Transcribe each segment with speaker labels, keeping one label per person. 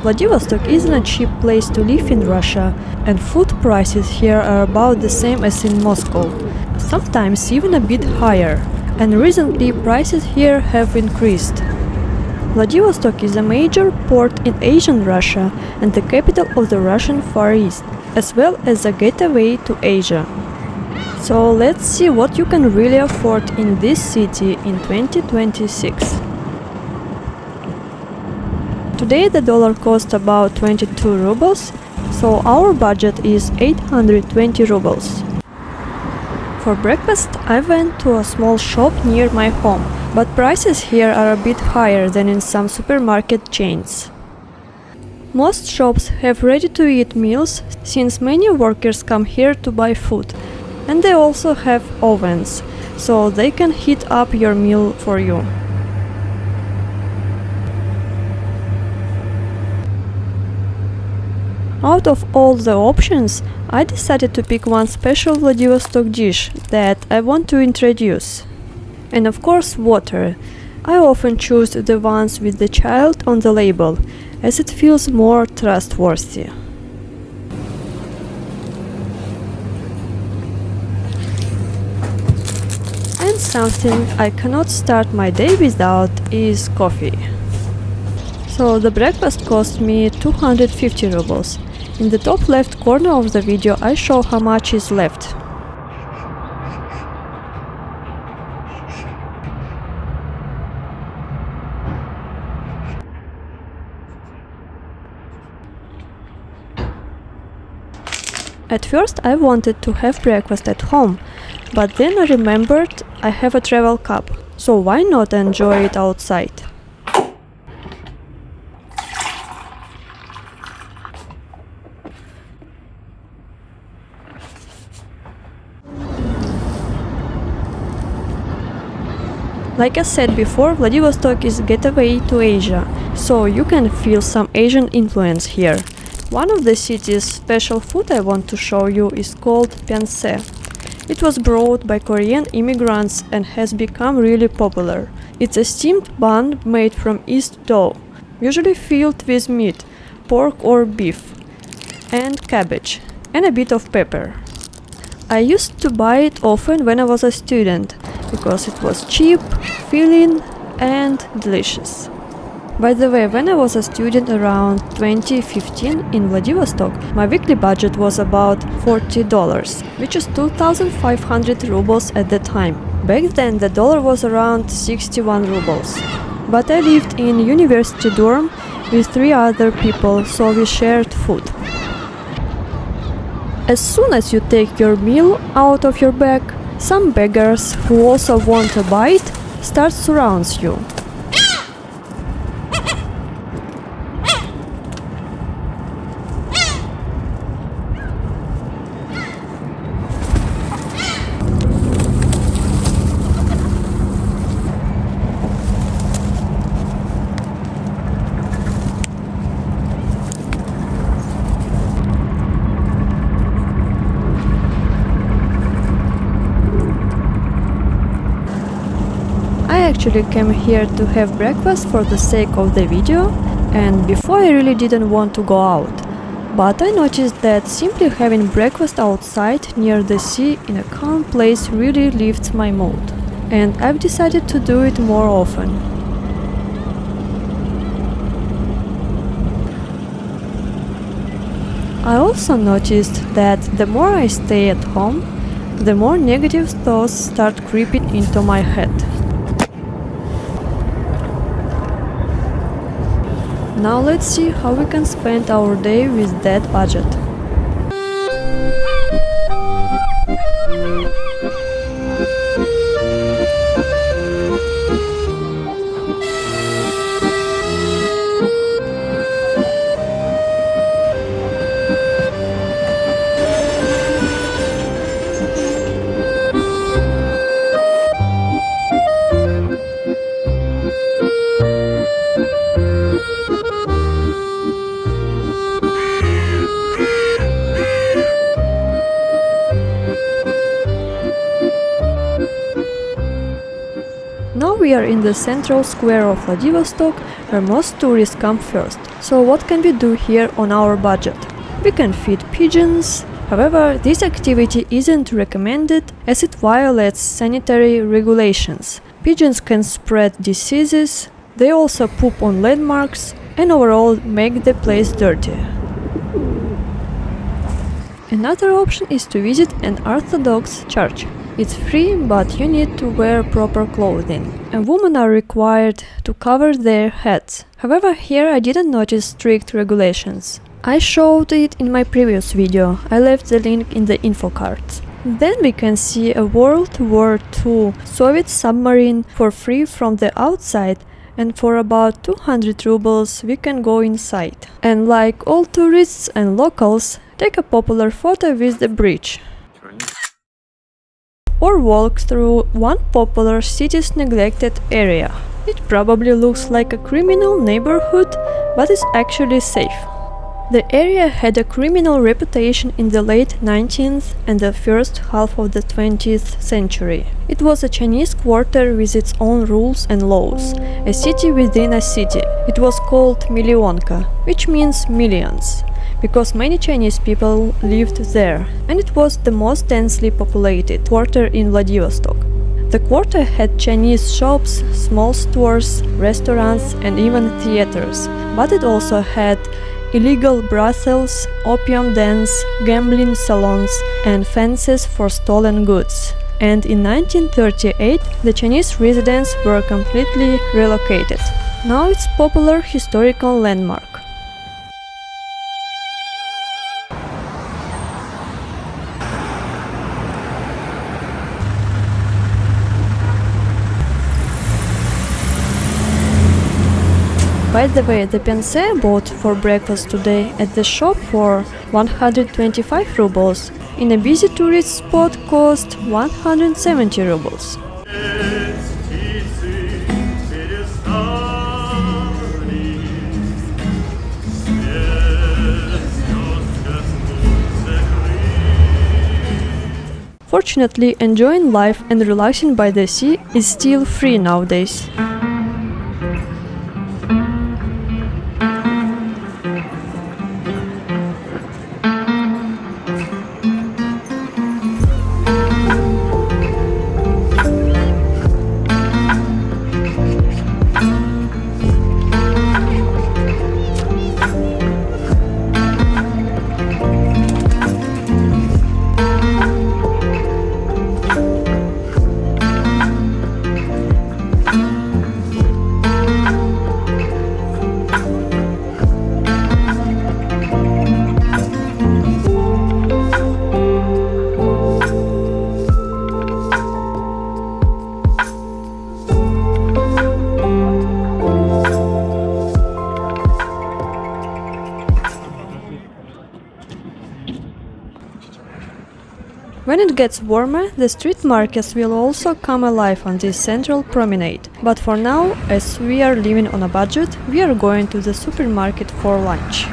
Speaker 1: Vladivostok isn't a cheap place to live in Russia, and food prices here are about the same as in Moscow, sometimes even a bit higher, and recently prices here have increased. Vladivostok is a major port in Asian Russia and the capital of the Russian Far East, as well as a gateway to Asia. So let's see what you can really afford in this city in 2026. Today the dollar costs about 22 rubles, so our budget is 820 rubles. For breakfast I went to a small shop near my home, but prices here are a bit higher than in some supermarket chains. Most shops have ready-to-eat meals, since many workers come here to buy food, and they also have ovens, so they can heat up your meal for you. Out of all the options, I decided to pick one special Vladivostok dish that I want to introduce. And of course, water. I often choose the ones with the child on the label, as it feels more trustworthy. And something I cannot start my day without is coffee. So the breakfast cost me 250 rubles. In the top left corner of the video I show how much is left. At first I wanted to have breakfast at home, but then I remembered I have a travel cup, so why not enjoy it outside? Like I said before, Vladivostok is a gateway to Asia, so you can feel some Asian influence here. One of the city's special food I want to show you is called pyanse. It was brought by Korean immigrants and has become really popular. It's a steamed bun made from yeast dough, usually filled with meat, pork or beef, and cabbage, and a bit of pepper. I used to buy it often when I was a student, because it was cheap, filling and delicious. By the way, when I was a student around 2015 in Vladivostok, my weekly budget was about $40, which is 2,500 rubles at the time. Back then the dollar was around 61 rubles. But I lived in university dorm with 3 other people, so we shared food. As soon as you take your meal out of your bag, some beggars who also want a bite start surrounds you. I actually came here to have breakfast for the sake of the video, and before I really didn't want to go out. But I noticed that simply having breakfast outside near the sea in a calm place really lifts my mood, and I've decided to do it more often. I also noticed that the more I stay at home, the more negative thoughts start creeping into my head. Now let's see how we can spend our day with that budget. Now we are in the central square of Vladivostok, where most tourists come first. So what can we do here on our budget? We can feed pigeons. However, this activity isn't recommended as it violates sanitary regulations. Pigeons can spread diseases, they also poop on landmarks and overall make the place dirty. Another option is to visit an Orthodox church. It's free, but you need to wear proper clothing, and women are required to cover their heads. However, here I didn't notice strict regulations. I showed it in my previous video, I left the link in the info cards. Then we can see a World War II Soviet submarine for free from the outside, and for about 200 rubles we can go inside. And like all tourists and locals, take a popular photo with the bridge. Or walk through one popular city's neglected area. It probably looks like a criminal neighborhood, but is actually safe. The area had a criminal reputation in the late 19th and the first half of the 20th century. It was a Chinese quarter with its own rules and laws, a city within a city. It was called Millionka, which means millions, because many Chinese people lived there, and it was the most densely populated quarter in Vladivostok. The quarter had Chinese shops, small stores, restaurants and even theaters, but it also had illegal brothels, opium dens, gambling salons and fences for stolen goods. And in 1938 the Chinese residents were completely relocated. Now it's a popular historical landmark. By the way, the pense I bought for breakfast today at the shop for 125 rubles. In a busy tourist spot cost 170 rubles. Fortunately, enjoying life and relaxing by the sea is still free nowadays. When it gets warmer, the street markets will also come alive on this central promenade. But for now, as we are living on a budget, we are going to the supermarket for lunch.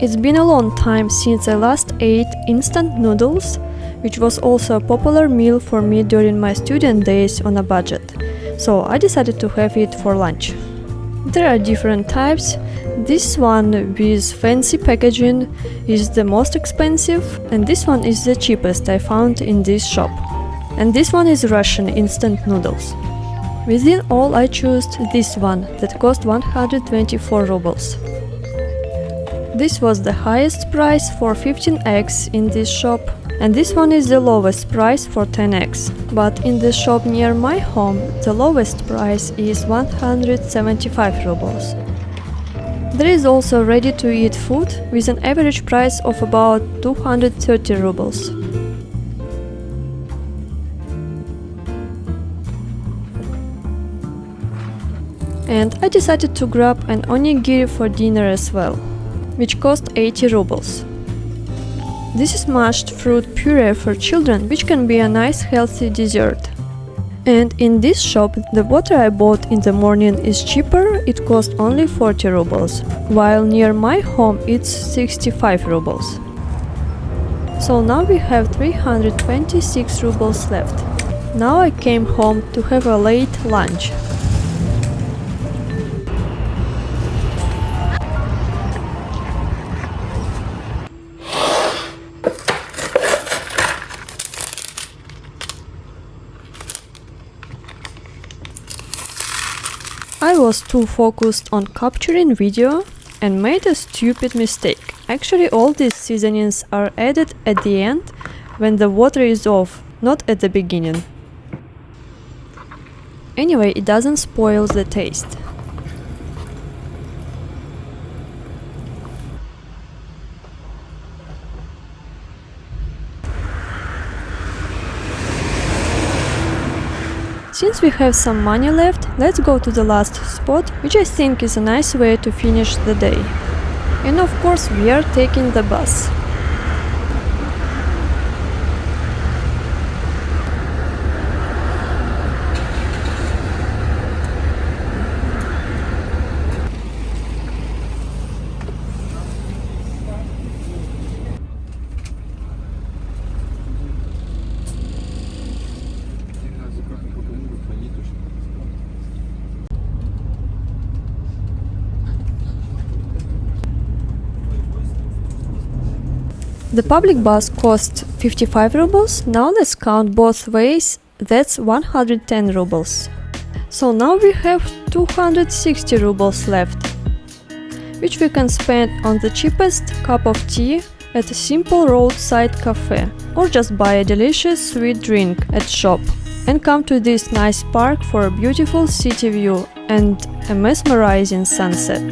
Speaker 1: It's been a long time since I last ate instant noodles, which was also a popular meal for me during my student days on a budget, so I decided to have it for lunch. There are different types. This one with fancy packaging is the most expensive, and this one is the cheapest I found in this shop. And this one is Russian instant noodles. Within all, I chose this one that cost 124 rubles. This was the highest price for 15 eggs in this shop, and this one is the lowest price for 10 eggs. But in the shop near my home, the lowest price is 175 rubles. There is also ready-to-eat food with an average price of about 230 rubles. And I decided to grab an onigiri for dinner as well, which cost 80 rubles. This is mashed fruit puree for children, which can be a nice healthy dessert. And in this shop, the water I bought in the morning is cheaper, it cost only 40 rubles, while near my home it's 65 rubles. So now we have 326 rubles left. Now I came home to have a late lunch. I was too focused on capturing video and made a stupid mistake. Actually, all these seasonings are added at the end when the water is off, not at the beginning. Anyway, it doesn't spoil the taste. Since we have some money left, let's go to the last spot, which I think is a nice way to finish the day. And of course, we are taking the bus. The public bus cost 55 rubles, now let's count both ways, that's 110 rubles. So now we have 260 rubles left, which we can spend on the cheapest cup of tea at a simple roadside cafe, or just buy a delicious sweet drink at shop, and come to this nice park for a beautiful city view and a mesmerizing sunset.